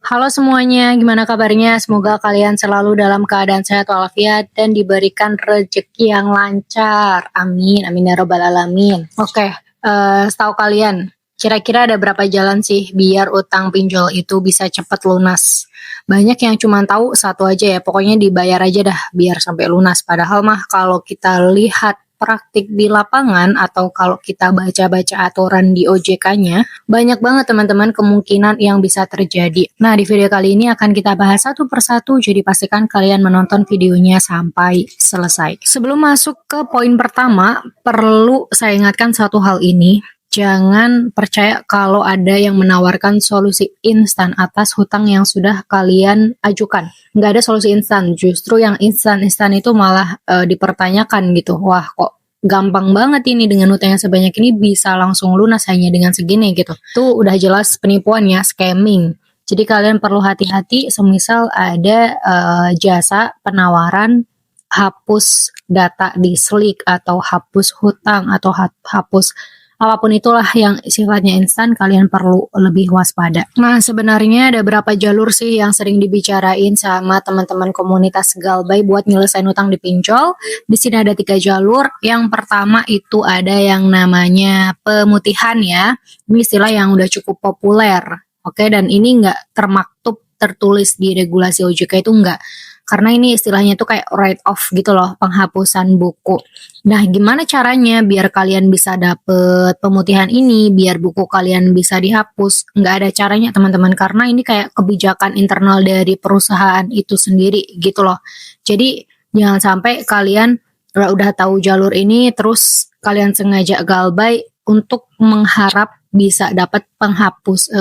Halo semuanya, gimana kabarnya? Semoga kalian selalu dalam keadaan sehat walafiat dan diberikan rezeki yang lancar. Amin, amin ya robbal alamin. Oke, setahu kalian, kira-kira ada berapa jalan sih biar utang pinjol itu bisa cepat lunas? Banyak yang cuma tahu satu aja ya, pokoknya dibayar aja dah biar sampai lunas. Padahal mah kalau kita lihat praktik di lapangan atau kalau kita baca-baca aturan di OJK-nya, banyak banget teman-teman kemungkinan yang bisa terjadi. Nah, di video kali ini akan kita bahas satu persatu, jadi pastikan kalian menonton videonya sampai selesai. Sebelum masuk ke poin pertama, perlu saya ingatkan satu hal ini. Jangan percaya kalau ada yang menawarkan solusi instan atas hutang yang sudah kalian ajukan. Nggak ada solusi instan, justru yang instan-instan itu malah dipertanyakan gitu. Wah, kok gampang banget ini dengan hutang yang sebanyak ini bisa langsung lunas hanya dengan segini gitu. Itu udah jelas penipuan ya, scamming. Jadi kalian perlu hati-hati semisal ada jasa penawaran hapus data di Slick atau hapus hutang atau hapus apapun itulah yang sifatnya instan, kalian perlu lebih waspada. Nah, sebenarnya ada berapa jalur sih yang sering dibicarain sama teman-teman komunitas Galbay buat nyelesain utang di pinjol? Di sini ada 3 jalur. Yang pertama itu ada yang namanya pemutihan ya. Ini istilah yang udah cukup populer. Oke, dan ini nggak termaktub tertulis di regulasi OJK itu enggak. Karena ini istilahnya tuh kayak write off gitu loh, penghapusan buku. Nah, gimana caranya biar kalian bisa dapet pemutihan ini, biar buku kalian bisa dihapus? Nggak ada caranya teman-teman, karena ini kayak kebijakan internal dari perusahaan itu sendiri gitu loh. Jadi, jangan sampai kalian udah tahu jalur ini, terus kalian sengaja galbay untuk mengharap bisa dapat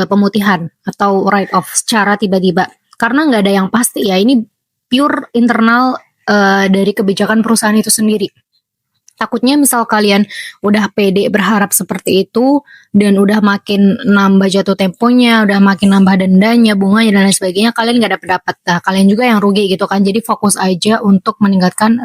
pemutihan atau write off secara tiba-tiba. Karena nggak ada yang pasti ya, ini pure internal dari kebijakan perusahaan itu sendiri. Takutnya misal kalian udah pede berharap seperti itu dan udah makin nambah jatuh temponya, udah makin nambah dendanya, bunganya dan lain sebagainya, kalian nggak dapat. Nah, kalian juga yang rugi gitu kan. Jadi fokus aja untuk meningkatkan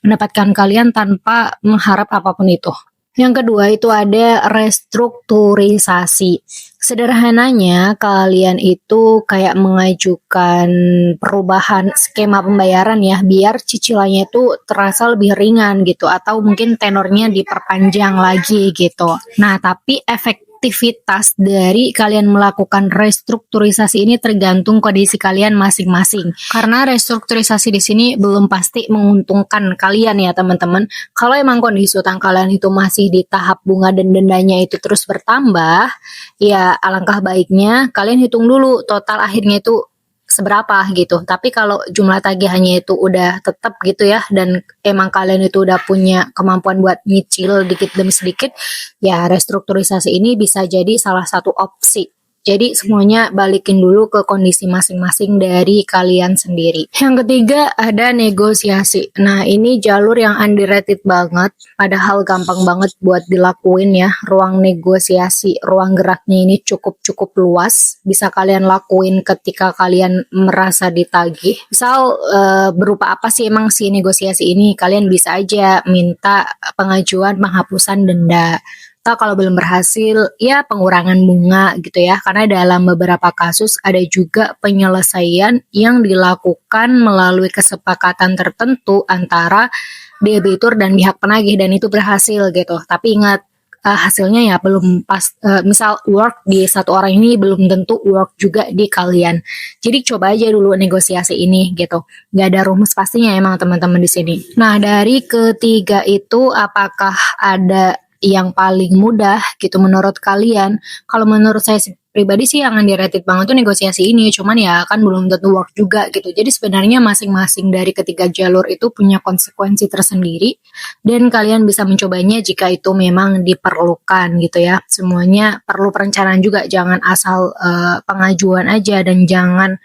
pendapatan kalian tanpa mengharap apapun itu. Yang kedua itu ada restrukturisasi. Sederhananya kalian itu kayak mengajukan perubahan skema pembayaran ya, biar cicilannya itu terasa lebih ringan gitu, atau mungkin tenornya diperpanjang lagi gitu. Nah, tapi efektivitas dari kalian melakukan restrukturisasi ini tergantung kondisi kalian masing-masing. Karena restrukturisasi di sini belum pasti menguntungkan kalian ya teman-teman. Kalau emang kondisi utang kalian itu masih di tahap bunga dan dendanya itu terus bertambah, ya alangkah baiknya kalian hitung dulu total akhirnya itu seberapa gitu. Tapi kalau jumlah tagihannya itu udah tetap gitu ya, dan emang kalian itu udah punya kemampuan buat nyicil dikit demi sedikit, ya restrukturisasi ini bisa jadi salah satu opsi. Jadi semuanya balikin dulu ke kondisi masing-masing dari kalian sendiri. Yang ketiga ada negosiasi. Nah, ini jalur yang underrated banget, padahal gampang banget buat dilakuin ya. Ruang negosiasi, ruang geraknya ini cukup luas. Bisa kalian lakuin ketika kalian merasa ditagih. Misal berupa apa sih emang si negosiasi ini? Kalian bisa aja minta pengajuan penghapusan denda. Atau kalau belum berhasil, ya pengurangan bunga gitu ya. Karena dalam beberapa kasus ada juga penyelesaian yang dilakukan melalui kesepakatan tertentu antara debitur dan pihak penagih dan itu berhasil gitu. Tapi ingat, hasilnya ya belum pas, misal work di satu orang ini belum tentu work juga di kalian. Jadi coba aja dulu negosiasi ini gitu. Gak ada rumus pastinya emang teman-teman di sini. Nah, dari ketiga itu apakah ada yang paling mudah gitu menurut kalian? Kalau menurut saya pribadi sih yang underrated banget tuh negosiasi ini, cuman ya kan belum tentu work juga gitu. Jadi sebenarnya masing-masing dari ketiga jalur itu punya konsekuensi tersendiri dan kalian bisa mencobanya jika itu memang diperlukan gitu ya. Semuanya perlu perencanaan juga, jangan asal pengajuan aja dan jangan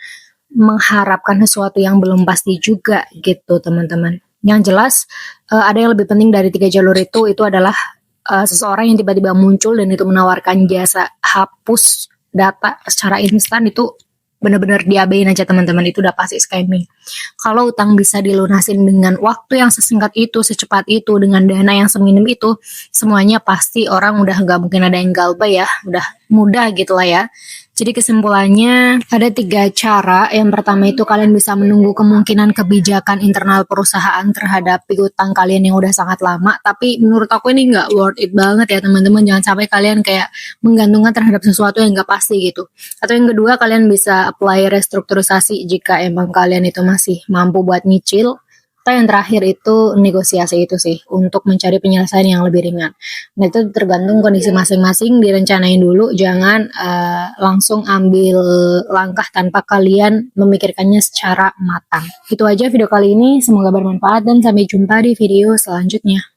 mengharapkan sesuatu yang belum pasti juga gitu teman-teman. Yang jelas ada yang lebih penting dari 3 jalur itu adalah seseorang yang tiba-tiba muncul dan itu menawarkan jasa hapus data secara instan, itu benar-benar diabain aja teman-teman, itu udah pasti scamming. Kalau utang bisa dilunasin dengan waktu yang sesingkat itu, secepat itu, dengan dana yang seminim itu, semuanya pasti orang udah nggak mungkin ada yang galbay ya, udah mudah gitu lah ya. Jadi kesimpulannya ada 3 cara. Yang pertama itu kalian bisa menunggu kemungkinan kebijakan internal perusahaan terhadap piutang kalian yang udah sangat lama. Tapi menurut aku ini nggak worth it banget ya teman-teman. Jangan sampai kalian kayak menggantungkan terhadap sesuatu yang nggak pasti gitu. Atau yang kedua kalian bisa apply restrukturisasi jika emang kalian itu masih mampu buat nyicil. Atau yang terakhir itu negosiasi itu sih untuk mencari penyelesaian yang lebih ringan. Nah itu tergantung kondisi masing-masing, direncanain dulu, jangan langsung ambil langkah tanpa kalian memikirkannya secara matang. Itu aja video kali ini, semoga bermanfaat dan sampai jumpa di video selanjutnya.